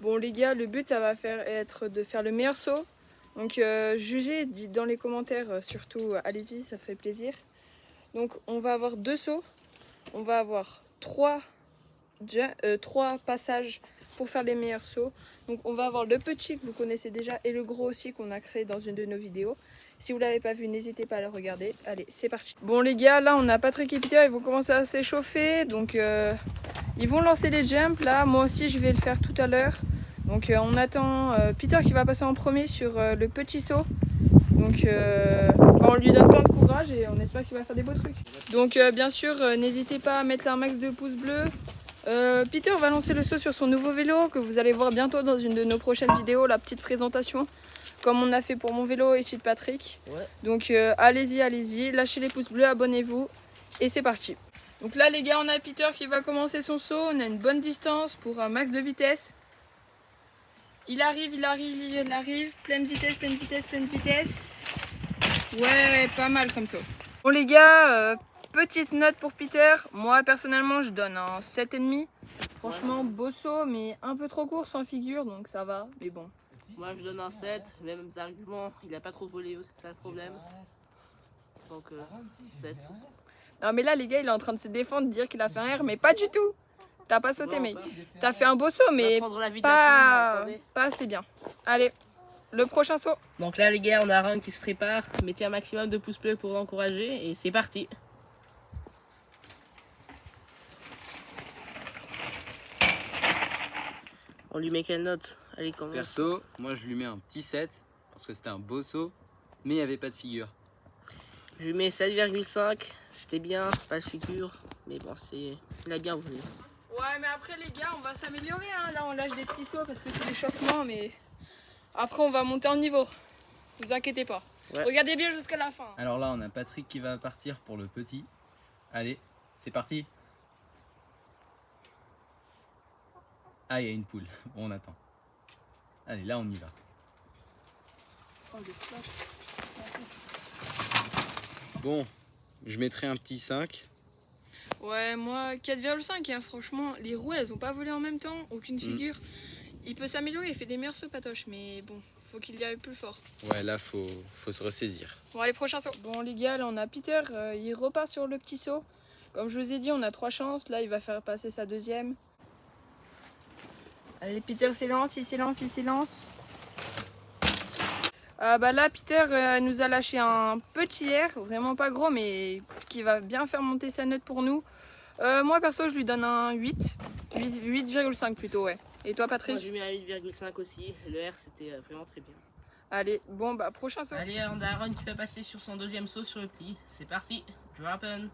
Bon les gars, le but ça va être de faire le meilleur saut. Donc jugez, dites dans les commentaires, surtout allez-y, ça fait plaisir. Donc on va avoir 2 sauts, on va avoir 3 passages pour faire les meilleurs sauts. Donc on va avoir le petit que vous connaissez déjà et le gros aussi qu'on a créé dans une de nos vidéos. Si vous ne l'avez pas vu, n'hésitez pas à le regarder. Allez, c'est parti. Bon les gars, là on a Patrick et Peter, ils vont commencer à s'échauffer. Donc ils vont lancer les jumps là. Moi aussi je vais le faire tout à l'heure. Donc on attend Peter qui va passer en premier sur le petit saut. Donc on lui donne plein de courage et on espère qu'il va faire des beaux trucs. Donc bien sûr, n'hésitez pas à mettre un max de pouces bleus. Peter va lancer le saut sur son nouveau vélo que vous allez voir bientôt dans une de nos prochaines vidéos, la petite présentation. Comme on a fait pour mon vélo et celui de Patrick. Ouais. Donc allez-y, lâchez les pouces bleus, abonnez-vous et c'est parti. Donc là les gars, on a Peter qui va commencer son saut, on a une bonne distance pour un max de vitesse. Il arrive, pleine vitesse. Ouais, pas mal comme ça. Bon les gars, petite note pour Peter. Moi personnellement je donne un 7,5. Franchement beau saut mais un peu trop court sans figure donc ça va, mais bon. Moi je donne un 7, même argument, il a pas trop volé, c'est ça le problème. Donc 7. Non mais là les gars il est en train de se défendre, de dire qu'il a fait un R mais pas du tout. T'as pas sauté mec. T'as fait un beau saut mais pas assez bien. Allez, le prochain saut. Donc là les gars, on a Ron qui se prépare. Mettez un maximum de pouces bleus pour l'encourager et c'est parti. On lui met quelle note? Allez, commence. Perso, moi je lui mets un petit 7 parce que c'était un beau saut mais il n'y avait pas de figure. Je lui mets 7,5, c'était bien, pas de figure, mais bon, il a bien voulu. Ouais, mais après les gars, on va s'améliorer, hein. Là on lâche des petits sauts parce que c'est l'échauffement, mais après on va monter en niveau. Vous inquiétez pas. Ouais. Regardez bien jusqu'à la fin. Alors là, on a Patrick qui va partir pour le petit. Allez, c'est parti. Ah, il y a une poule. Bon, on attend. Allez, là on y va. Bon, je mettrai un petit 5. Ouais, moi 4,5, hein. Franchement, les roues elles ont pas volé en même temps, aucune figure. Il peut s'améliorer, il fait des meilleurs sauts Patoche, mais bon, faut qu'il y aille plus fort. Ouais, là faut se ressaisir. Bon, allez, prochain saut. Bon les gars, là on a Peter, il repart sur le petit saut. Comme je vous ai dit, on a 3 chances, là il va faire passer sa deuxième. Allez, Peter s'élance, il s'élance. Bah là, Peter nous a lâché un petit R, vraiment pas gros, mais qui va bien faire monter sa note pour nous. Moi, perso, je lui donne un 8,5 plutôt, ouais. Et toi, Patrick? Moi, je lui mets un 8,5 aussi. Le R, c'était vraiment très bien. Allez, bon, bah, prochain saut. Allez, on a Aaron qui va passer sur son deuxième saut sur le petit. C'est parti, drop in.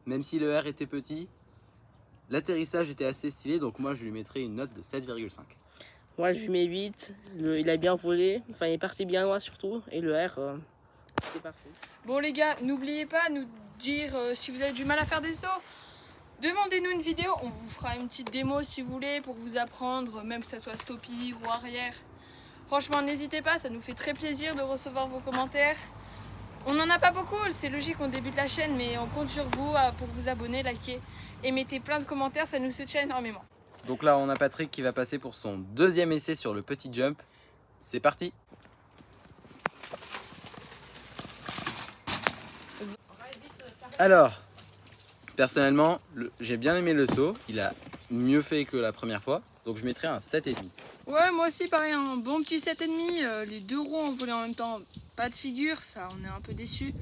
Même si le R était petit, l'atterrissage était assez stylé, donc moi je lui mettrais une note de 7,5. Moi je lui mets 8, il a bien volé, enfin il est parti bien loin surtout, et le R, c'est parfait. Bon les gars, n'oubliez pas de nous dire si vous avez du mal à faire des sauts. Demandez-nous une vidéo, on vous fera une petite démo si vous voulez pour vous apprendre, même que ça soit stoppie ou arrière. Franchement, n'hésitez pas, ça nous fait très plaisir de recevoir vos commentaires. On n'en a pas beaucoup, c'est logique, on débute la chaîne, mais on compte sur vous pour vous abonner, liker et mettez plein de commentaires, ça nous soutient énormément. Donc là, on a Patrick qui va passer pour son deuxième essai sur le petit jump. C'est parti! Alors, personnellement, j'ai bien aimé le saut. Il a mieux fait que la première fois, donc je mettrai un 7,5. Ouais, moi aussi pareil, un bon petit 7,5. Les 2 roues ont volé en même temps, pas de figure, ça on est un peu déçus.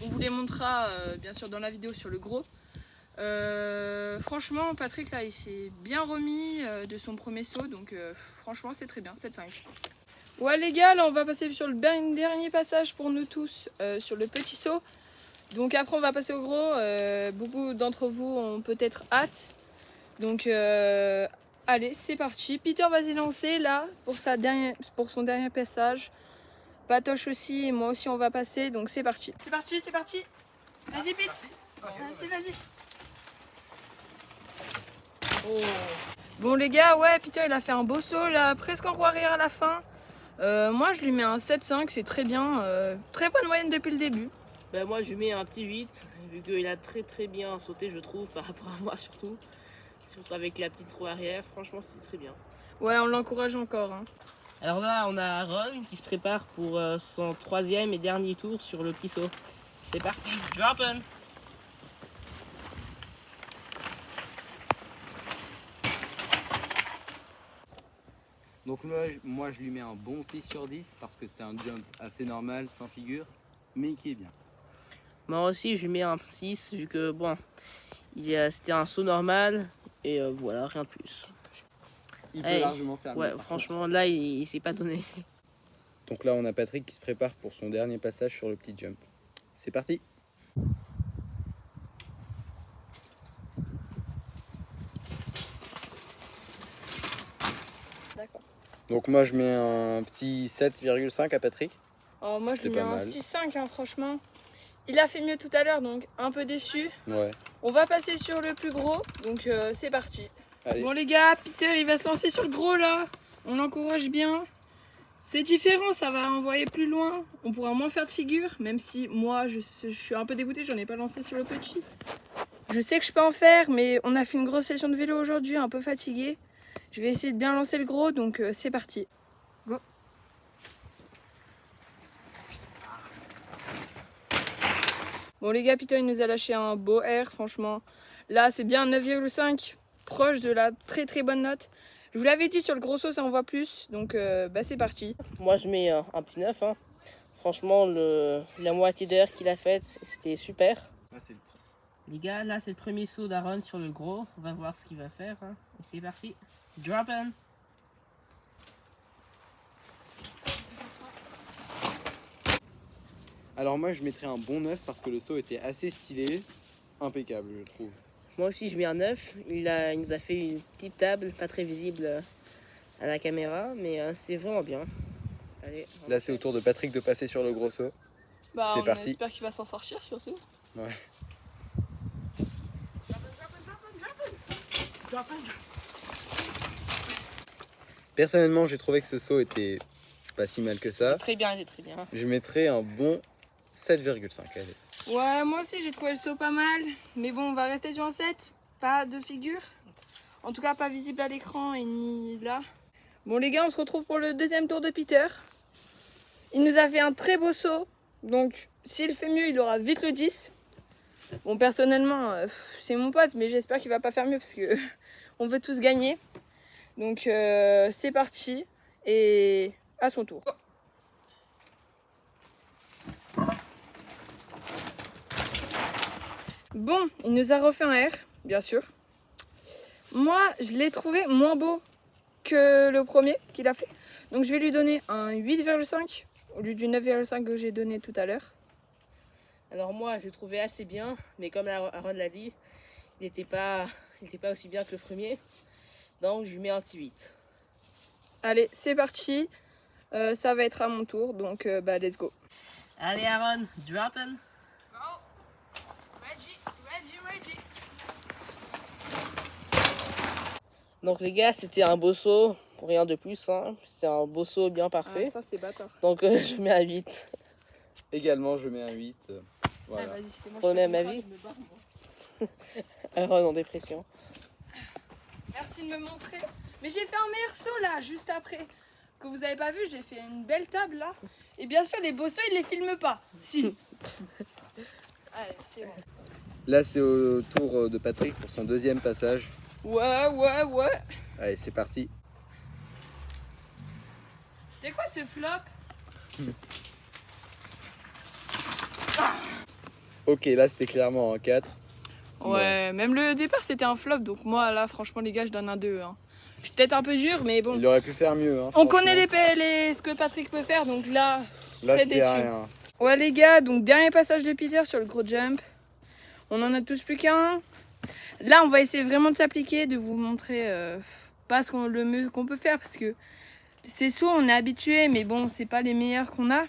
On vous les montrera bien sûr dans la vidéo sur le gros. Franchement, Patrick là il s'est bien remis de son premier saut, donc franchement c'est très bien, 7,5. Ouais les gars, là on va passer sur le dernier passage pour nous tous sur le petit saut. Donc après on va passer au gros, beaucoup d'entre vous ont peut-être hâte. Donc allez, c'est parti. Peter va s'élancer là pour son dernier passage. Patoche aussi et moi aussi on va passer, donc c'est parti. C'est parti. Vas-y Pete. Vas-y. Oh. Bon les gars, ouais, Peter il a fait un beau saut là, presque en roue arrière à la fin. Moi je lui mets un 7,5, c'est très bien. Très bonne moyenne depuis le début. Bah moi je lui mets un petit 8, vu qu'il a très bien sauté je trouve, par rapport à moi surtout. Surtout avec la petite roue arrière, franchement c'est très bien. Ouais, on l'encourage encore. Hein. Alors là on a Aaron qui se prépare pour son 3e et dernier tour sur le petit saut. C'est parti, drop in. Donc moi je lui mets un bon 6 sur 10 parce que c'était un jump assez normal, sans figure, mais qui est bien. Moi aussi je lui mets un 6 vu que bon, c'était un saut normal et voilà, rien de plus. Il peut Hey, largement faire mieux. Ouais, franchement là il s'est pas donné. Donc là on a Patrick qui se prépare pour son dernier passage sur le petit jump. C'est parti. D'accord. Donc moi je mets un petit 7,5 à Patrick. Oh, moi, je lui C'était mets pas un mal. 6,5, hein, franchement. Il a fait mieux tout à l'heure, donc un peu déçu. Ouais. On va passer sur le plus gros, donc c'est parti. Allez. Bon les gars, Peter il va se lancer sur le gros là. On l'encourage bien. C'est différent, ça va envoyer plus loin. On pourra moins faire de figure, même si moi je suis un peu dégoûtée, j'en ai pas lancé sur le petit. Je sais que je peux en faire, mais on a fait une grosse session de vélo aujourd'hui, un peu fatigué. Je vais essayer de bien lancer le gros, donc c'est parti. Go. Bon les gars, Peter il nous a lâché un beau R, franchement. Là c'est bien 9,5, proche de la très bonne note. Je vous l'avais dit, sur le gros saut ça envoie plus, donc bah c'est parti. Moi je mets un petit 9. Hein. Franchement la moitié d'heure qu'il a faite c'était super. Les gars, là c'est le premier saut d'Aaron sur le gros. On va voir ce qu'il va faire. Hein. Et c'est parti. Drop in. Alors moi je mettrais un bon 9 parce que le saut était assez stylé, impeccable je trouve. Moi aussi je mets un 9. Il nous a fait une petite table, pas très visible à la caméra, mais c'est vraiment bien. Allez, Là c'est au tour de Patrick de passer sur le gros saut. Bah C'est on parti. espère qu'il va s'en sortir surtout. Ouais. Personnellement j'ai trouvé que ce saut était pas si mal que ça. Très bien, il est très bien. Je mettrais un bon 7,5. Allez. Ouais, moi aussi j'ai trouvé le saut pas mal, mais bon on va rester sur un 7, pas de figure. En tout cas pas visible à l'écran et ni là. Bon les gars, on se retrouve pour le deuxième tour de Peter. Il nous a fait un très beau saut, donc s'il fait mieux il aura vite le 10. Bon personnellement c'est mon pote, mais j'espère qu'il va pas faire mieux parce que on veut tous gagner. Donc c'est parti et à son tour. Bon, il nous a refait un R, bien sûr. Moi, je l'ai trouvé moins beau que le premier qu'il a fait. Donc je vais lui donner un 8,5 au lieu du 9,5 que j'ai donné tout à l'heure. Alors moi je le trouvais assez bien, mais comme Aaron l'a dit, il n'était pas aussi bien que le premier. Donc je lui mets un petit 8. Allez, c'est parti. Ça va être à mon tour, donc bah let's go. Allez Aaron, drop in. Ready. Donc les gars, c'était un beau saut, rien de plus. Hein. C'est un beau saut bien parfait. Ah, ça c'est bâtard. Donc je mets un 8. Également je mets un 8. Voilà. Ah, vas-y, c'est moi. Pour le même avis. Aaron en dépression. Merci de me montrer. Mais j'ai fait un meilleur saut là, juste après. Que vous avez pas vu, j'ai fait une belle table là. Et bien sûr, les beaux sauts, ils les filment pas. Si. Allez, c'est bon. Là c'est au tour de Patrick pour son deuxième passage. Ouais. Allez c'est parti. C'est quoi ce flop? Ok là c'était clairement un 4. Ouais, même le départ c'était un flop. Donc moi là, franchement les gars, je donne un 2. Hein. Je suis peut-être un peu dur, mais bon. Il aurait pu faire mieux. Hein, On franchement. connaît ce que Patrick peut faire, donc là, Là très c'était déçu. rien. Ouais les gars, donc dernier passage de Peter sur le gros jump. On en a tous plus qu'un. Là, on va essayer vraiment de s'appliquer, de vous montrer pas le mieux qu'on peut faire parce que ces sauts, on est habitué, mais bon, c'est pas les meilleurs qu'on a.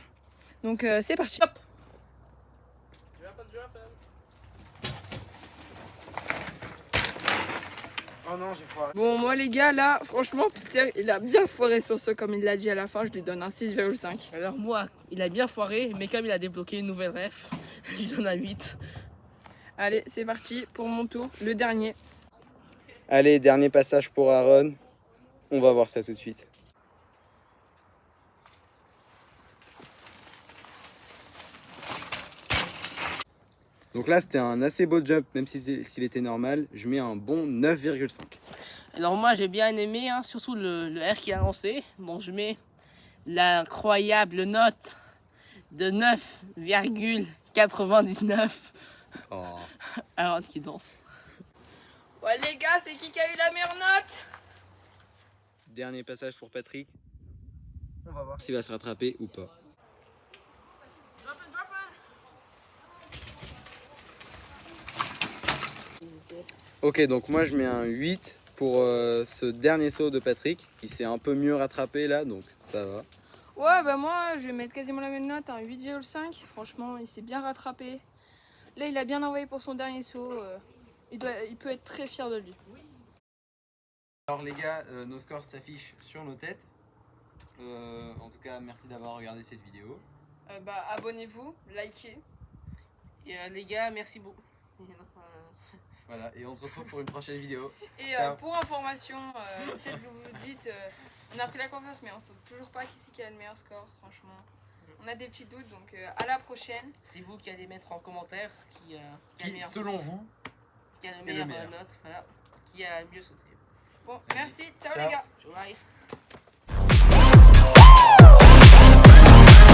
Donc c'est parti. Hop. Oh non j'ai foiré. Bon, moi les gars, là, franchement, Peter, il a bien foiré son saut comme il l'a dit à la fin. Je lui donne un 6,5. Alors moi, il a bien foiré, mais comme il a débloqué une nouvelle ref, Je donne un 8. Allez, c'est parti pour mon tour, le dernier. Allez, dernier passage pour Aaron. On va voir ça tout de suite. Donc là, c'était un assez beau jump, même s'il était normal. Je mets un bon 9,5. Alors moi j'ai bien aimé, hein, surtout le R qui a lancé. Donc je mets l'incroyable note de 9,99. Oh. Aaron qui danse. Ouais les gars, c'est qui a eu la meilleure note? Dernier passage pour Patrick. On va voir s'il va se rattraper ou pas. Ok, donc moi je mets un 8 pour ce dernier saut de Patrick. Il s'est un peu mieux rattrapé là, donc ça va. Ouais, bah moi, je vais mettre quasiment la même note, un 8,5. Franchement, il s'est bien rattrapé. Là, il a bien envoyé pour son dernier saut. Il peut être très fier de lui. Alors les gars, nos scores s'affichent sur nos têtes. En tout cas, merci d'avoir regardé cette vidéo. Bah, abonnez-vous, likez. Et les gars, merci beaucoup. Voilà, et on se retrouve pour une prochaine vidéo. Et Ciao. pour information, peut-être que vous vous dites, on a pris la confiance, mais on ne sait toujours pas qui a le meilleur score, franchement. On a des petits doutes, donc à la prochaine. C'est vous qui allez mettre en commentaire qui a le Qui, meilleur selon vous, qui a le est le meilleur meilleur. note, voilà, qui a mieux sauté. Bon, merci, ciao Ciao. les gars. Ciao, bye.